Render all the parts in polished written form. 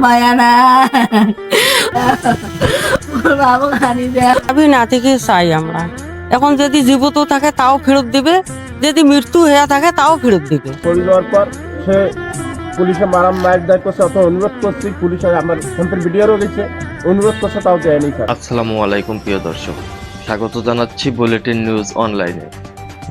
মায়া না বাবু খানি দেয় আমি নাতিকে চাই আমরা এখন যদি জীবিত থাকে তাও ফেরত দিবে, যদি মৃত্যু হয়ে থাকে তাও ফেরত দিবে। পড়ে যাওয়ার পর সে পুলিশে মায়ের দায় করছে, অত অনুরোধ করছি, পুলিশে আমার ফোনের ভিডিওরও গেছে, অনুরোধ করছে তাও দেয়নি স্যার। আসসালামু আলাইকুম প্রিয় দর্শক, স্বাগত জানাচ্ছি বুলেটিন নিউজ অনলাইনে।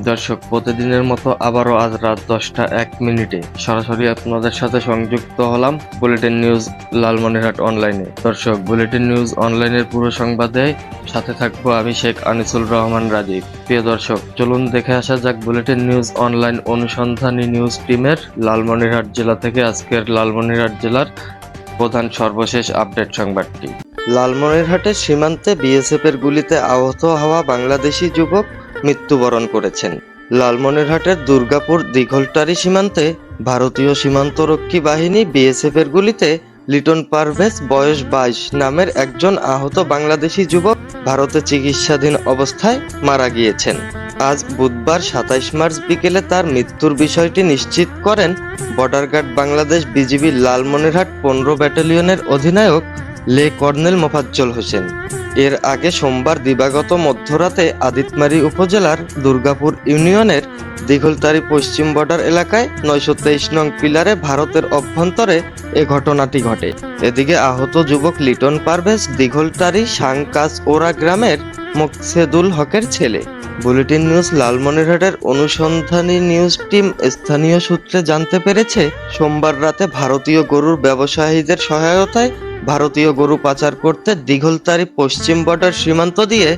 দর্শক, প্রতিদিনের মতো আবারও আজ রাত 10:01 সরাসরি আপনাদের সাথে সংযুক্ত হলাম বুলেটিন নিউজ লালমনিরহাট অনলাইনে। দর্শক, বুলেটিন নিউজ অনলাইনের পুরো সংবাদে সাথে থাকবো আমি শেখ আনিসুল রহমান রাজীব। প্রিয় দর্শক, চলুন দেখে আসা যাক বুলেটিন নিউজ অনলাইন অনুসন্ধানী নিউজ টিমের লালমনিরহাট জেলা থেকে আজকের লালমনিরহাট জেলার প্রধান সর্বশেষ আপডেট সংবাদটি। লালমনিরহাটের সীমান্তে বিএসএফের গুলিতে আহত হওয়া বাংলাদেশি যুবক মৃত্যুবরণ করেছেন। লালমনিরহাটের দুর্গাপুর দিঘলটারি সীমান্তে ভারতীয় সীমান্তরক্ষী বাহিনী বিএসএফের গুলিতে লিটন পারভেজ বয়স 22 নামের একজন আহত বাংলাদেশি যুবক ভারতে চিকিৎসাধীন অবস্থায় মারা গিয়েছেন। আজ বুধবার 27 মার্চ বিকেলে তার মৃত্যুর বিষয়টি নিশ্চিত করেন border guard Bangladesh BGB Lalmonirhat 15 ব্যাটালিয়নের অধিনায়ক লে কর্নেল মোফাজ্জল হোসেন। এর আগে সোমবার দিবাগত মধ্যরাতে আদিতমারী উপজেলার দুর্গাপুর ইউনিয়নের দিঘলতারি পশ্চিম বর্ডার এলাকায় 923 নং পিলারে ভারতের অভ্যন্তরে এ ঘটনাটি ঘটে। এদিকে আহত যুবক লিটন পারভেজ দিঘলতারি সাংকাস ওরা গ্রামের মোকসেদুল হকের ছেলে। বুলেটিন নিউজ লালমনিরহাটের অনুসন্ধানী নিউজ টিম স্থানীয় সূত্রে জানতে পেরেছে, সোমবার রাতে ভারতীয় গরুর ব্যবসায়ীদের সহায়তায় ভারতীয় গরু পাচার করতে দিঘলতারি পশ্চিম বর্ডার সীমান্ত দিয়ে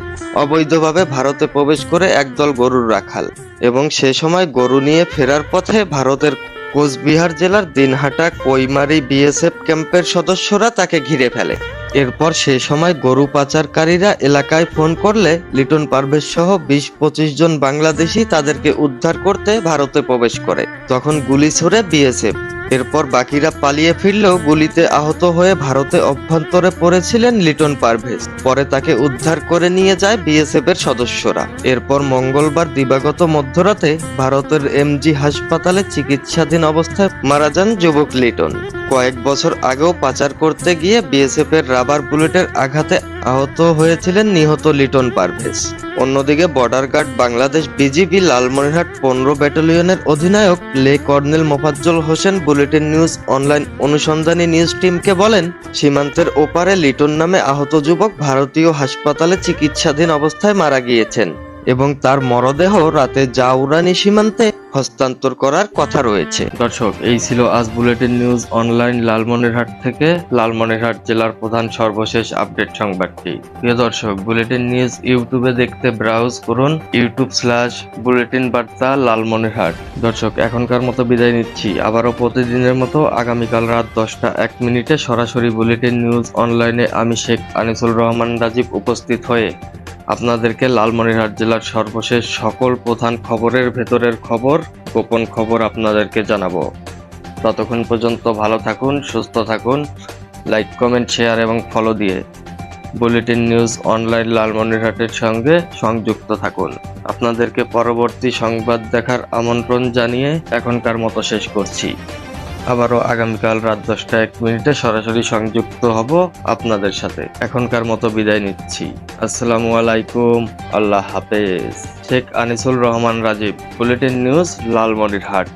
অবৈধভাবে ভারতে প্রবেশ করে একদল গরুর রাখাল এবং সে সময় গরু নিয়ে ফেরার পথে ভারতের কোচবিহার জেলার দিনহাটা কৈমারি বিএসএফ ক্যাম্পের সদস্যরা তাকে ঘিরে ফেলে। এরপর সে সময় গরু পাচারকারীরা এলাকায় ফোন করলে লিটন পারভেজ সহ 20-25 জন বাংলাদেশি তাদেরকে উদ্ধার করতে ভারতে প্রবেশ করে। তখন গুলি ছোড়ে বিএসএফ। এরপর বাকিরা পালিয়ে ফিরলেও গুলিতে আহত হয়ে ভারতে অভ্যন্তরে পড়েছিলেন লিটন পারভেজ। পরে তাকে উদ্ধার করে নিয়ে যায় বিএসএফ এর সদস্যরা। এরপর মঙ্গলবার দিবাগত মধ্যরাতে ভারতের এমজি হাসপাতালে চিকিৎসাধীন অবস্থায় মারা যান যুবক লিটন। কয়েক বছর আগেও পাচার করতে গিয়ে বিএসএফ এর রাবার বুলেটের আঘাতে আহত হয়েছিলেন নিহত লিটন পারভেজ। অন্যদিকে border guard Bangladesh BGB Lalmonirhat 15 ব্যাটালিয়নের অধিনায়ক লে colonel Mofazzal Hossain bulletin news online অনুসন্ধানী নিউজ টিমকে বলেন, সীমান্তের ওপারে লিটন নামে আহত যুবক ভারতীয় হাসপাতালে চিকিৎসাধীন অবস্থায় মারা গিয়েছেন এবং তার মরদেহ রাতে জাউরানি সীমান্তে হস্তান্তর করার কথা রয়েছে। দর্শক, এই ছিল আজ বুলেটিন নিউজ অনলাইন লালমনিরহাট থেকে লালমনিরহাট জেলার প্রধান সর্বশেষ আপডেট সংবাদটি। প্রিয় দর্শক, বুলেটিন নিউজ ইউটিউবে দেখতে ব্রাউজ করুন youtube/বুলেটিন বার্তা লালমনিরহাট। দর্শক, এখনকার মতো বিদায় নিচ্ছি। আবারও প্রতিদিনের মতো আগামীকাল রাত 10:01 সরাসরি বুলেটিন নিউজ অনলাইনে আমি শেখ আনিসুল রহমান রাজীব উপস্থিত হয়ে আপনাদেরকে লালমনিরহাট জেলার সর্বশেষ সকল প্রধান খবরের ভেতরের খবর, গোপন খবর আপনাদেরকে জানাবো। ততক্ষণ পর্যন্ত ভালো থাকুন, সুস্থ থাকুন। লাইক, কমেন্ট, শেয়ার এবং ফলো দিয়ে বুলেটিন নিউজ অনলাইন লালমনিরহাটের সঙ্গে সংযুক্ত থাকুন। আপনাদেরকে পরবর্তী সংবাদ দেখার আমন্ত্রণ জানিয়ে এখনকার মতো শেষ করছি। আবারও আগামীকাল রাত 10:01 সরাসরি সংযুক্ত হব আপনাদের সাথে। এখনকার মতো বিদায় নিচ্ছি। আসসালামু আলাইকুম, আল্লাহ হাফেজ। Sheikh Anisul Rahman Rajib, bulletin news Lalmonirhat.